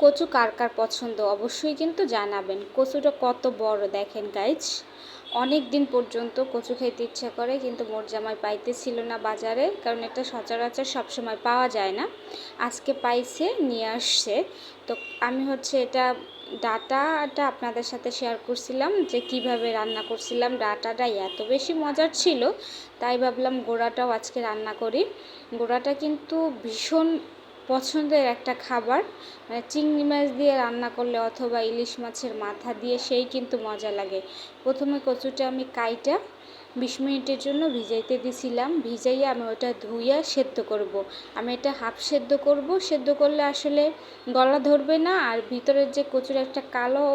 কচু কার কার পছন্দ অবশ্যই কিন্তু জানাবেন। কচুটা কত বড় দেখেন গাইজ। অনেক দিন পর্যন্ত কচু খেতে ইচ্ছা করে, কিন্তু মোর জামাই পাইতেছিল না বাজারে, কারণ এটা সচরাচর সবসময় পাওয়া যায় না। আজকে পাইছে, নিয়ে আসছে। তো আমি এটা ডাটাটা আপনাদের সাথে শেয়ার করছিলাম যে কিভাবে রান্না করছিলাম। ডাটাটা এত বেশি মজার ছিল, তাই ভাবলাম গোড়াটাও আজকে রান্না করি। গোড়াটা কিন্তু ভীষণ পছন্দের একটা খাবার, মানে চিংড়ি মাছ দিয়ে রান্না করলে অথবা ইলিশ মাছের মাথা দিয়ে সেই কিন্তু মজা লাগে। প্রথমে কচুটা আমি কাইটা 20 মিনিটের জন্য ভিজাইতে দিছিলাম। ভিজাইয়া আমি ওটা ধুইয়া সেদ্ধ করব। আমি এটা হাফ সেদ্ধ করব, সেদ্ধ করলে আসলে গলা ধরবে না, আর ভিতরের যে কচুর একটা কালো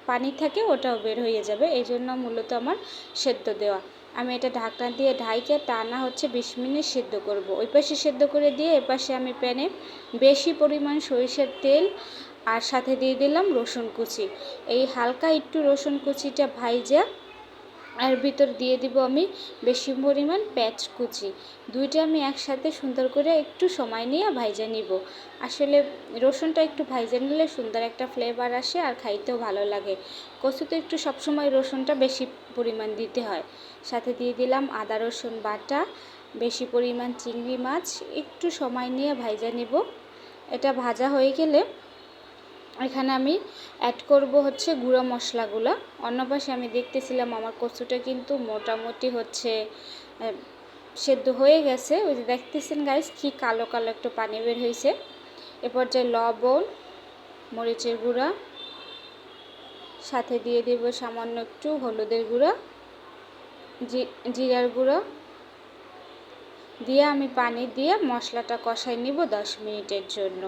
পানি থাকে ওটাও বের হয়ে যাবে, এই জন্য মূলত আমার সেদ্ধ দেওয়া। আমি এটা ঢাকনা দিয়ে ঢাইকে টানা 20 মিনিট সেদ্ধ করব। ওই পাশে সেদ্ধ করে দিয়ে এপাশে আমি প্যানে বেশি পরিমাণ সরিষার তেল আর সাথে দিয়ে দিলাম রসুন কুচি। এই হালকা একটু রসুন কুচিটা ভাইজা আর ভিতর দিয়ে দিব আমি বেশি পরিমাণ পেঁয়াজ কুচি। দুইটা আমি একসাথে সুন্দর করে একটু সময় নিয়ে ভাইজা নিব। আসলে রসুনটা একটু ভাইজা নিলে সুন্দর একটা ফ্লেভার আসে আর খাইতেও ভালো লাগে। কচুতে একটু সবসময় রসুনটা বেশি পরিমাণ দিতে হয়। সাথে দিয়ে দিলাম আদা রসুন বাটা, বেশি পরিমাণ চিংড়ি মাছ, একটু সময় নিয়ে ভাইজা নিব। এটা ভাজা হয়ে গেলে এখানে আমি অ্যাড করব গুঁড়ো মশলাগুলো। অন্য পাশে আমি দেখতেছিলাম আমার কচুটা কিন্তু মোটামুটি সেদ্ধ হয়ে গেছে। ওই যে দেখতেছেন গাইস, কি কালো কালো একটু পানি বের হয়েছে। এ পর্যায়ে লবণ, মরিচের গুঁড়া, সাথে দিয়ে দেব সামান্য একটু হলুদের গুঁড়া, জিরার গুঁড়ো দিয়ে আমি পানি দিয়ে মশলাটা কষাই নিব 10 মিনিটের জন্য।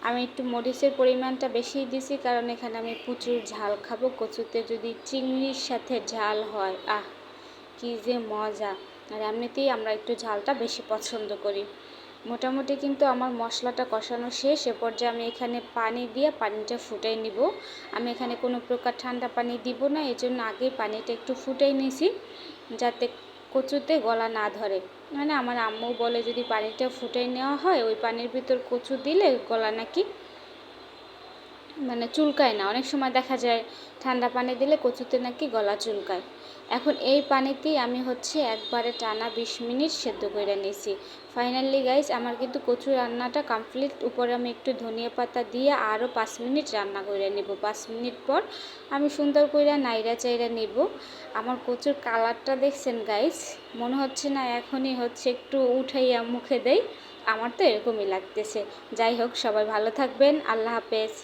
আমি একটু মরিচের পরিমাণটা বেশি দিছি, কারণ এখানে আমি প্রচুর ঝাল খাবো। কচুতে যদি চিংড়ির সাথে ঝাল হয়, আহ কি যে মজা! আর এমনিতেই আমরা একটু ঝালটা বেশি পছন্দ করি। মোটামুটি কিন্তু আমার মশলাটা কষানো শেষ। এ পর্যায়ে আমি এখানে পানি দিয়ে পানিটা ফুটাই নিব। আমি এখানে কোনো প্রকার ঠান্ডা পানি দিব না, এই জন্য আগেই পানিটা একটু ফুটাই নিয়েছি, যাতে কচুতে গলা না ধরে। মানে আমার আম্মু বলে যদি পানিটা ফুটাই নেওয়া হয়, ওই পানির ভিতর কচু দিলে গলা নাকি চুলকায় না। অনেক সময় দেখা যায় ঠান্ডা পানি দিলে কচুতে নাকি গলা চুলকায়। এখন এই পানিতেই আমি একবারে টানা 20 মিনিট সেদ্ধ করে নিয়েছি। ফাইনালি গাইস, আমার কিন্তু কচু রান্নাটা কমপ্লিট। উপরে আমি একটু ধনিয়া পাতা দিয়ে আরও 5 মিনিট রান্না করে নেব। 5 মিনিট পর আমি সুন্দর করে নাইড়া চাইড়া নেব। আমার কচুর কালারটা দেখছেন গাইস, মনে হচ্ছে না এখনই একটু উঠাইয়া মুখে দেই। আমার তো এরকমই লাগতেছে। যাই হোক, সবাই ভালো থাকবেন। আল্লাহ হাফেজ।